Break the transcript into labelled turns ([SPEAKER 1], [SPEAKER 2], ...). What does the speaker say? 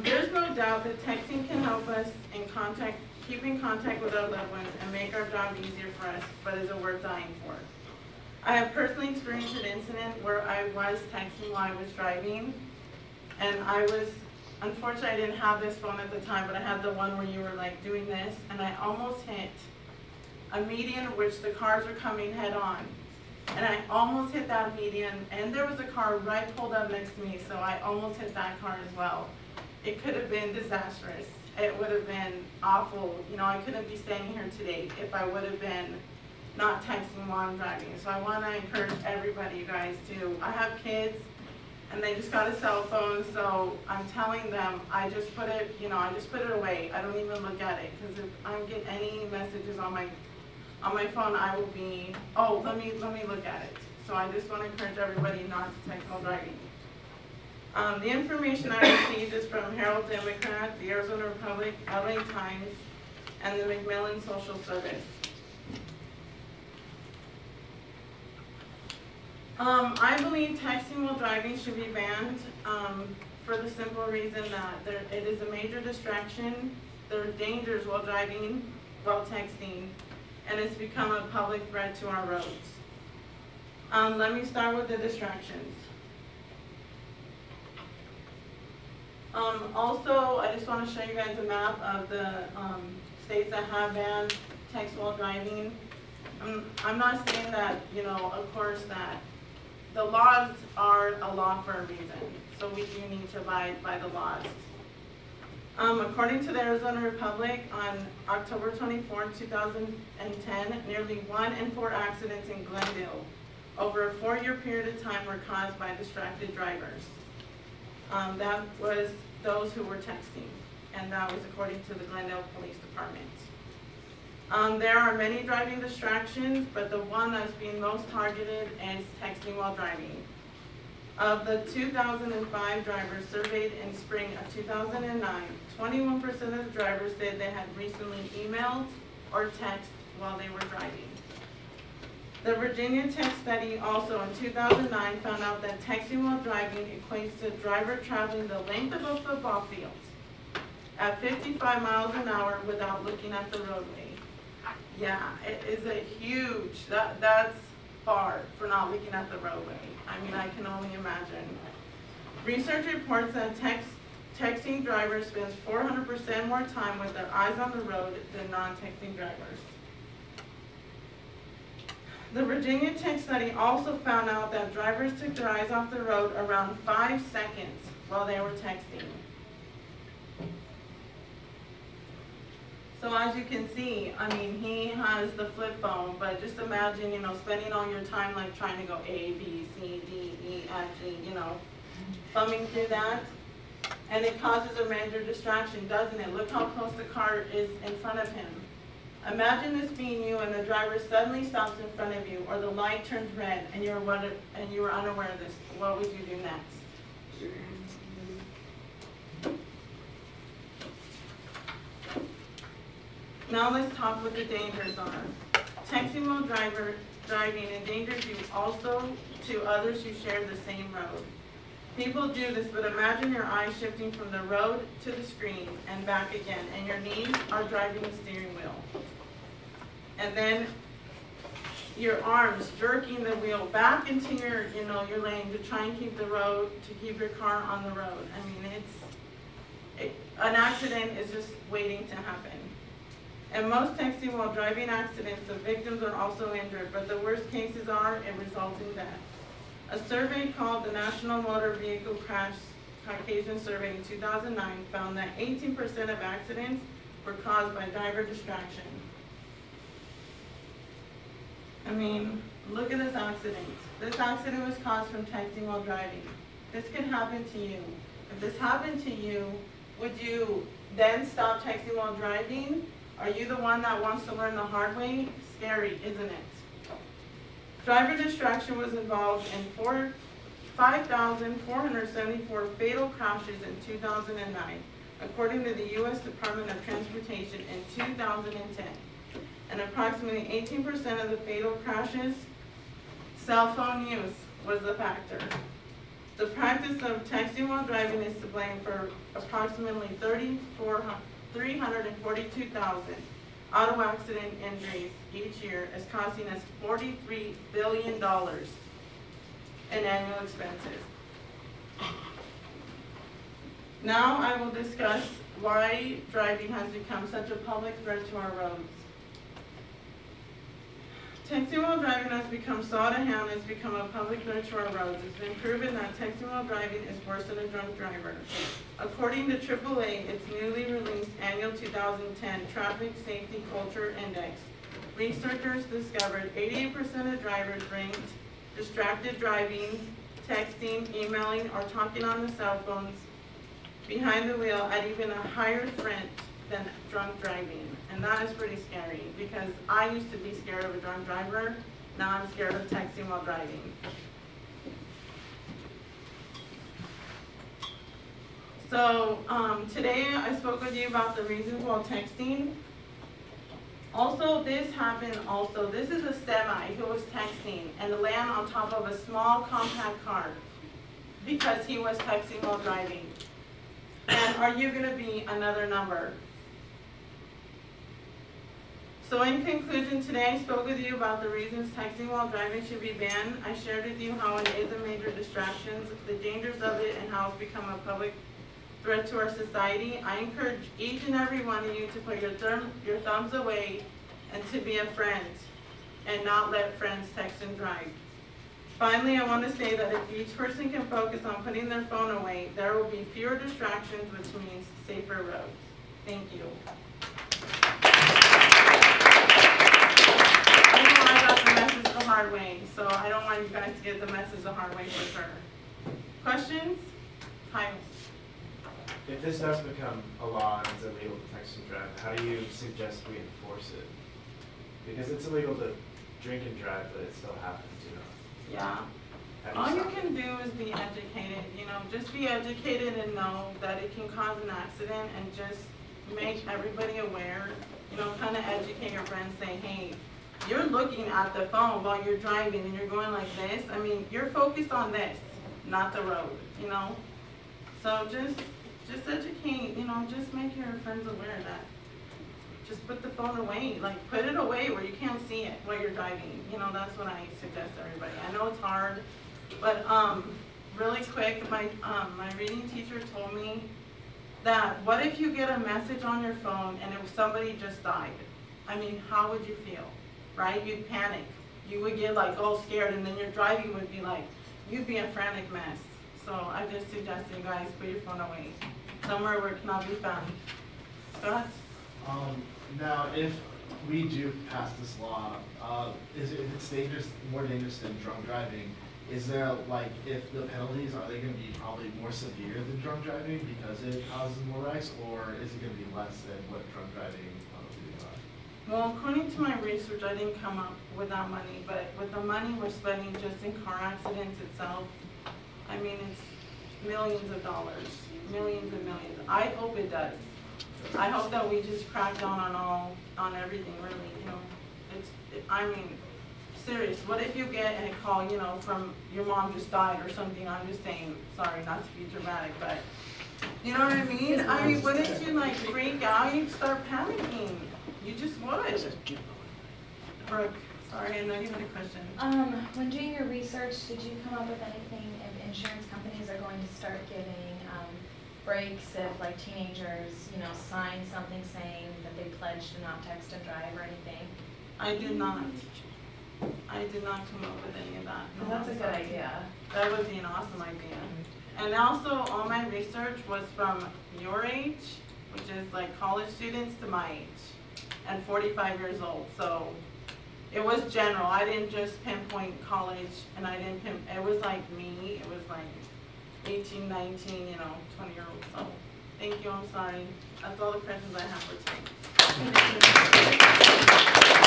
[SPEAKER 1] There's no doubt that texting can help us keep in contact with our loved ones and make our job easier for us, but is a worth dying for. I have personally experienced an incident where I was texting while I was driving, and unfortunately I didn't have this phone at the time, but I had the one where you were like doing this, and I almost hit a median in which the cars were coming head on. And I almost hit that median, and there was a car right pulled up next to me, so I almost hit that car as well. It could have been disastrous. It would have been awful. You know, I couldn't be standing here today if I would have been not texting while I'm driving. So I want to encourage everybody, you guys, I have kids, and they just got a cell phone, so I'm telling them, I just put it away. I don't even look at it, because if I get any messages on my phone, I will be, oh, let me look at it. So I just want to encourage everybody not to text while driving. The information I received is from Herald Democrat, the Arizona Republic, LA Times, and the McMillan Social Service. I believe texting while driving should be banned for the simple reason that it is a major distraction. There are dangers while driving, while texting, and it's become a public threat to our roads. Let me start with the distractions. Also, I just want to show you guys a map of the states that have banned text while driving. I'm not saying that, of course, that the laws are a law for a reason, so we do need to abide by the laws. According to the Arizona Republic, on October 24, 2010, nearly 1 in 4 accidents in Glendale over a 4-year period of time were caused by distracted drivers. That was those who were texting, and that was according to the Glendale Police Department. There are many driving distractions, but the one that's being most targeted is texting while driving. Of the 2005 drivers surveyed in spring of 2009, 21% of the drivers said they had recently emailed or texted while they were driving. The Virginia Tech study also in 2009 found out that texting while driving equates to a driver traveling the length of a football field at 55 miles an hour without looking at the roadway. Yeah, it is a huge, that's far for not looking at the roadway. I mean, I can only imagine. Research reports that texting drivers spend 400% more time with their eyes on the road than non-texting drivers. The Virginia Tech study also found out that drivers took their eyes off the road around 5 seconds while they were texting. So as you can see, I mean, he has the flip phone, but just imagine, spending all your time like trying to go A, B, C, D, E, F, G, thumbing through that. And it causes a major distraction, doesn't it? Look how close the car is in front of him. Imagine this being you and the driver suddenly stops in front of you, or the light turns red and you were unaware of this. What would you do next? Now let's talk what the dangers are. Texting while driving endangers you also to others who share the same road. People do this, but imagine your eyes shifting from the road to the screen and back again, and your knees are driving the steering wheel. And then your arms jerking the wheel back into your lane to try and keep your car on the road. I mean, an accident is just waiting to happen. In most texting while driving accidents, the victims are also injured, but the worst cases are it results in death. A survey called the National Motor Vehicle Crash Caucasian Survey in 2009 found that 18% of accidents were caused by driver distraction. I mean, look at this accident. This accident was caused from texting while driving. This could happen to you. If this happened to you, would you then stop texting while driving? Are you the one that wants to learn the hard way? Scary, isn't it? Driver distraction was involved in 5,474 fatal crashes in 2009, according to the U.S. Department of Transportation in 2010. And approximately 18% of the fatal crashes, cell phone use was the factor. The practice of texting while driving is to blame for approximately 342,000 auto accident injuries each year, is costing us $43 billion in annual expenses. Now I will discuss why driving has become such a public threat to our roads. Texting while driving has become so out of hand, it's become a public threat to our roads. It's been proven that texting while driving is worse than a drunk driver. According to AAA, its newly released annual 2010 Traffic Safety Culture Index, researchers discovered 88% of drivers ranked distracted driving, texting, emailing, or talking on the cell phones behind the wheel at even a higher threat than drunk driving. And that is pretty scary, because I used to be scared of a drunk driver. Now I'm scared of texting while driving. So today I spoke with you about the reasons while texting. Also, this happened also. This is a semi who was texting and landed on top of a small compact car because he was texting while driving. And are you going to be another number? So in conclusion, today I spoke with you about the reasons texting while driving should be banned. I shared with you how it is a major distraction, the dangers of it, and how it's become a public threat to our society. I encourage each and every one of you to put your thumbs away and to be a friend and not let friends text and drive. Finally, I want to say that if each person can focus on putting their phone away, there will be fewer distractions, which means safer roads. Thank you. I got the message the hard way, so I don't want you guys to get the message the hard way for sure. Questions? Hi.
[SPEAKER 2] If this does become a law and it's illegal to text and drive, how do you suggest we enforce it? Because it's illegal to drink and drive, but it still happens, you know?
[SPEAKER 1] Yeah. All you can do is be educated, you know, just be educated and know that it can cause an accident, and just make everybody aware, you know, kind of educate your friends, say, hey, you're looking at the phone while you're driving and you're going like this. I mean, you're focused on this, not the road, you know? So just educate, you know, just make your friends aware that just put the phone away, like put it away where you can't see it while you're driving. You know, that's what I suggest to everybody. I know it's hard, but really quick, my reading teacher told me that what if you get a message on your phone and if somebody just died? I mean, how would you feel, right? You'd panic. You would get like all scared, and then your driving would be like, you'd be a frantic mess. So I just suggest you guys put your phone away somewhere where it cannot be found. Scott?
[SPEAKER 3] Now, if we do pass this law, if it's dangerous, more dangerous than drunk driving, is there, like, if the penalties, are they going to be probably more severe than drunk driving because it causes more wrecks, or is it going to be less than what drunk driving penalties are?
[SPEAKER 1] Well, according to my research, I didn't come up with that money, but with the money we're spending just in car accidents itself, I mean, it's millions of dollars, millions and millions. I hope it does. I hope that we just crack down on everything, really, you know. I mean, serious. What if you get a call, you know, from your mom just died or something? I'm just saying, sorry, not to be dramatic, but you know what I mean? I mean, wouldn't you like freak out? You'd start panicking. You just would. Brooke, sorry, I know you had a question.
[SPEAKER 4] When doing your research, did you come up with anything if insurance companies are going to start giving breaks if like teenagers, you know, sign something saying that they pledge to not text and drive or anything?
[SPEAKER 1] I did not. I did not come up with any of that. No,
[SPEAKER 4] well, that's a good idea.
[SPEAKER 1] That would be an awesome idea. And also, all my research was from your age, which is like college students, to my age, and 45 years old. So it was general. I didn't just pinpoint college, and I didn't it was like me. It was like 18, 19, you know, 20-year-olds. So thank you. I'm sorry. That's all the questions I have for today.